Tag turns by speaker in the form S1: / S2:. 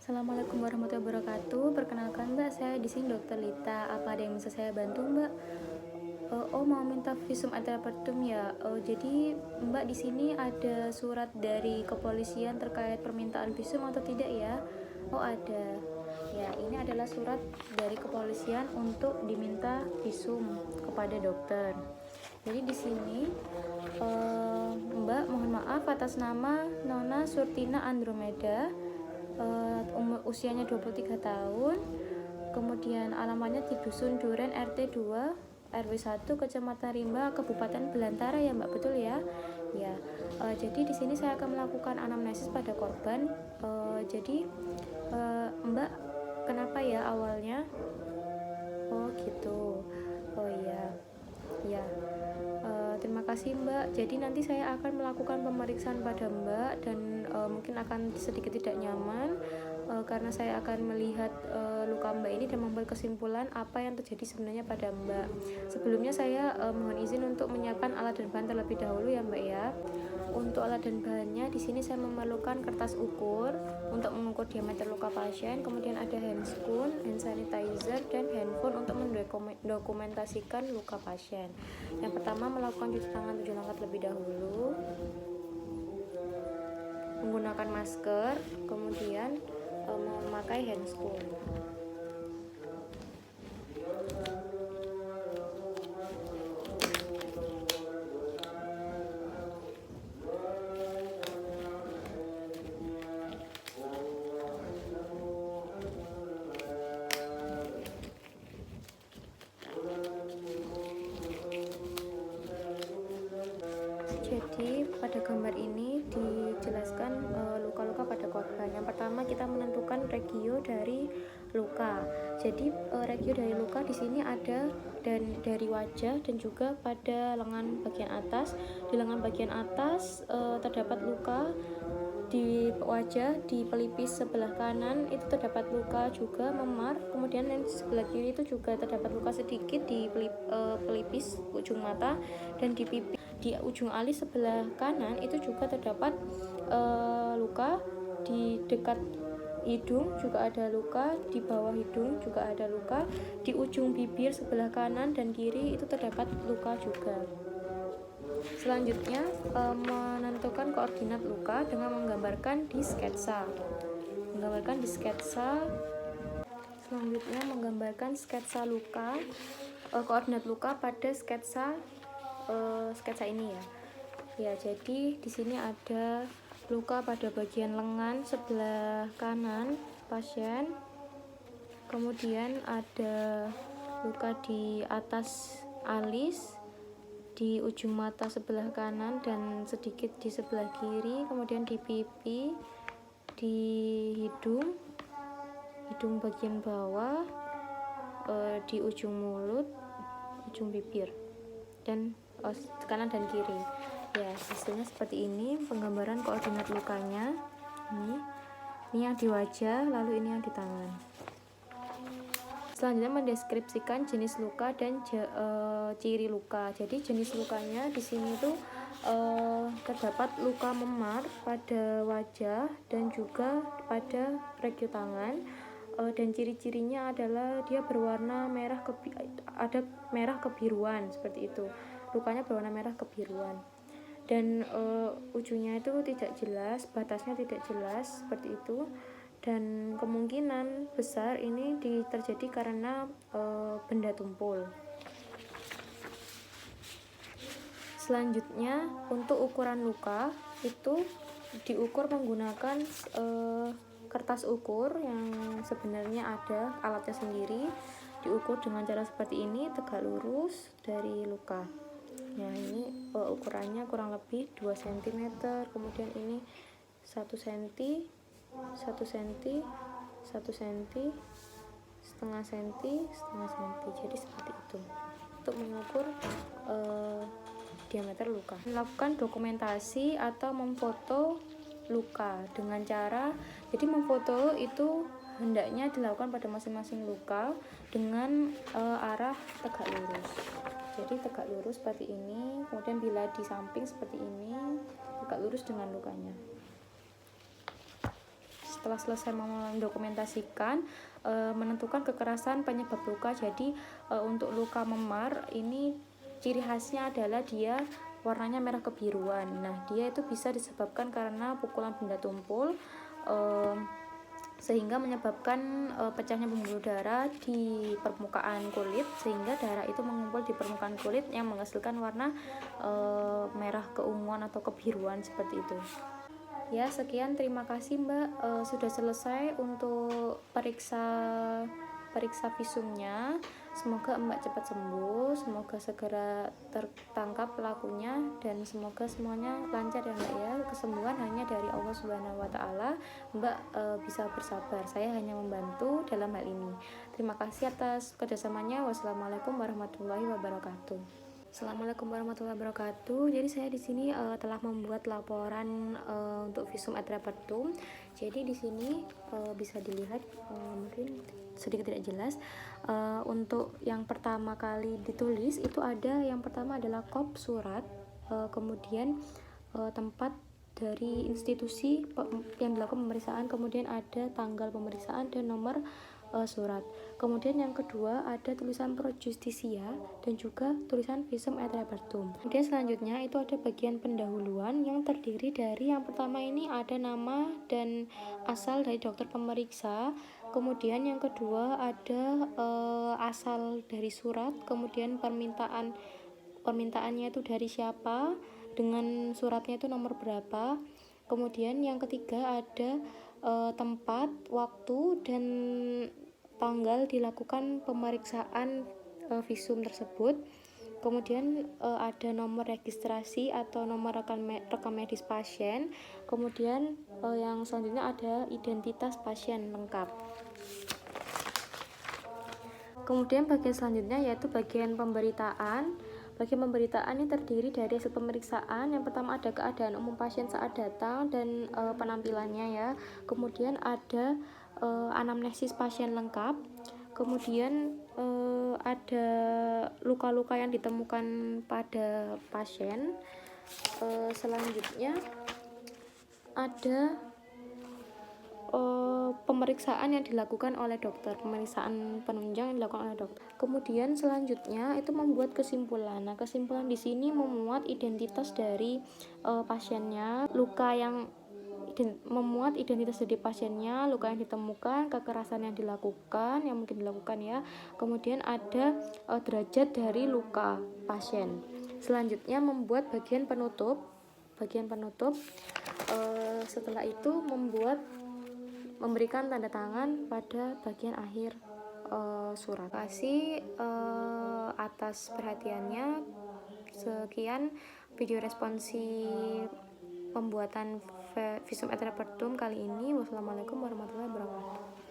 S1: Assalamualaikum warahmatullahi wabarakatuh. Perkenalkan Mbak, saya di sini Dokter Lita. Apa ada yang bisa saya bantu Mbak? Mau minta visum et repertum ya. Jadi Mbak di sini ada surat dari kepolisian terkait permintaan visum atau tidak ya? Oh ada. Ya, ini adalah surat dari kepolisian untuk diminta visum kepada dokter. Jadi di sini Mbak mohon maaf atas nama Nona Surtina Andromeda. Usianya 23 tahun, kemudian alamatnya di Dusun Duren RT 2 RW 1 Kecamatan Rimba Kabupaten Belantara ya Mbak, betul ya? Ya. Jadi di sini saya akan melakukan anamnesis pada korban. Jadi Mbak kenapa ya awalnya? Oh gitu. Oh iya. Ya. Terima kasih Mbak. Jadi nanti saya akan melakukan pemeriksaan pada Mbak dan mungkin akan sedikit tidak nyaman karena saya akan melihat luka Mbak ini dan membuat kesimpulan apa yang terjadi sebenarnya pada Mbak. Sebelumnya saya mohon izin untuk menyiapkan alat dan bahan terlebih dahulu ya Mbak ya. Untuk alat dan bahannya di sini saya memerlukan kertas ukur untuk mengukur diameter luka pasien, kemudian ada handscoon, hand sanitizer, dan handphone untuk mendokumentasikan luka pasien. Yang pertama melakukan cuci tangan 7 langkah terlebih dahulu, menggunakan masker, kemudian memakai handscoon. Jadi pada gambar ini dijelaskan luka-luka pada korban. Yang pertama kita menentukan regio dari luka. Jadi regio dari luka di sini ada dan dari wajah dan juga pada lengan bagian atas. Di lengan bagian atas terdapat luka, di wajah, di pelipis sebelah kanan itu terdapat luka juga memar, kemudian yang sebelah kiri itu juga terdapat luka sedikit di pelipis ujung mata, dan di pipi. Di ujung alis sebelah kanan itu juga terdapat luka, di dekat hidung juga ada luka, di bawah hidung juga ada luka, di ujung bibir sebelah kanan dan kiri itu terdapat luka juga. Selanjutnya menentukan koordinat luka dengan menggambarkan di sketsa. Selanjutnya menggambarkan sketsa luka, koordinat luka pada sketsa ini ya. Ya, jadi di sini ada luka pada bagian lengan sebelah kanan pasien. Kemudian ada luka di atas alis, di ujung mata sebelah kanan dan sedikit di sebelah kiri, kemudian di pipi, di hidung bagian bawah, di ujung mulut, ujung bibir, dan kanan dan kiri. Ya, hasilnya seperti ini penggambaran koordinat lukanya. Ini yang di wajah, lalu ini yang di tangan. Selanjutnya mendeskripsikan jenis luka dan ciri luka. Jadi jenis lukanya di sini tuh terdapat luka memar pada wajah dan juga pada regio tangan, dan ciri-cirinya adalah dia berwarna merah ada merah kebiruan seperti itu. Lukanya berwarna merah kebiruan dan ujungnya itu tidak jelas, batasnya tidak jelas seperti itu. Dan kemungkinan besar ini terjadi karena benda tumpul. Selanjutnya untuk ukuran luka itu diukur menggunakan kertas ukur yang sebenarnya ada alatnya sendiri. Diukur dengan cara seperti ini, tegak lurus dari luka. Nah, ini ukurannya kurang lebih 2 cm, kemudian ini 1 cm, 1 cm, 1 cm, setengah cm, setengah cm. Jadi seperti itu untuk mengukur diameter luka. Melakukan dokumentasi atau memfoto luka dengan cara, jadi memfoto itu hendaknya dilakukan pada masing-masing luka dengan arah tegak lurus. Jadi tegak lurus seperti ini, kemudian bila di samping seperti ini, tegak lurus dengan lukanya. setelah selesai mendokumentasikan, menentukan kekerasan penyebab luka. Jadi untuk luka memar ini ciri khasnya adalah dia warnanya merah kebiruan. Nah, dia itu bisa disebabkan karena pukulan benda tumpul, sehingga menyebabkan pecahnya pembuluh darah di permukaan kulit, sehingga darah itu mengumpul di permukaan kulit yang menghasilkan warna merah keunguan atau kebiruan seperti itu. Ya, sekian, terima kasih Mbak. Sudah selesai untuk periksa visumnya. Semoga Mbak cepat sembuh, semoga segera tertangkap pelakunya, dan semoga semuanya lancar ya Mbak ya. Kesembuhan hanya dari Allah Subhanahu wa taala. Mbak bisa bersabar, saya hanya membantu dalam hal ini. Terima kasih atas kerjasamanya. Wassalamualaikum warahmatullahi wabarakatuh. Assalamualaikum warahmatullahi wabarakatuh. Jadi saya di sini telah membuat laporan untuk visum et repertum. Jadi di sini bisa dilihat, mungkin sedikit tidak jelas. Untuk yang pertama kali ditulis itu ada, yang pertama adalah kop surat, kemudian tempat dari institusi yang dilakukan pemeriksaan, kemudian ada tanggal pemeriksaan dan nomor surat. Kemudian yang kedua ada tulisan pro justisia dan juga tulisan visum et repertum. Kemudian selanjutnya itu ada bagian pendahuluan yang terdiri dari, yang pertama ini ada nama dan asal dari dokter pemeriksa. Kemudian yang kedua ada asal dari surat, kemudian permintaannya itu dari siapa, dengan suratnya itu nomor berapa. Kemudian yang ketiga ada tempat, waktu, dan tanggal dilakukan pemeriksaan visum tersebut. Kemudian ada nomor registrasi atau nomor rekam medis pasien. Kemudian yang selanjutnya ada identitas pasien lengkap. Kemudian bagian selanjutnya yaitu bagian pemberitaan. Bagian pemberitaan ini terdiri dari hasil pemeriksaan. Yang pertama ada keadaan umum pasien saat datang dan penampilannya ya. Kemudian ada anamnesis pasien lengkap. Kemudian ada luka-luka yang ditemukan pada pasien. Selanjutnya ada pemeriksaan yang dilakukan oleh dokter, pemeriksaan penunjang yang dilakukan oleh dokter. Kemudian selanjutnya itu membuat kesimpulan. Nah, kesimpulan di sini memuat identitas dari pasiennya, memuat identitas dari pasiennya, luka yang ditemukan, kekerasan yang dilakukan, yang mungkin dilakukan ya. Kemudian ada derajat dari luka pasien. Selanjutnya membuat bagian penutup. Setelah itu memberikan tanda tangan pada bagian akhir surat. Terima kasih atas perhatiannya. Sekian video responsi pembuatan visum et repertum kali ini. Wassalamualaikum warahmatullahi wabarakatuh.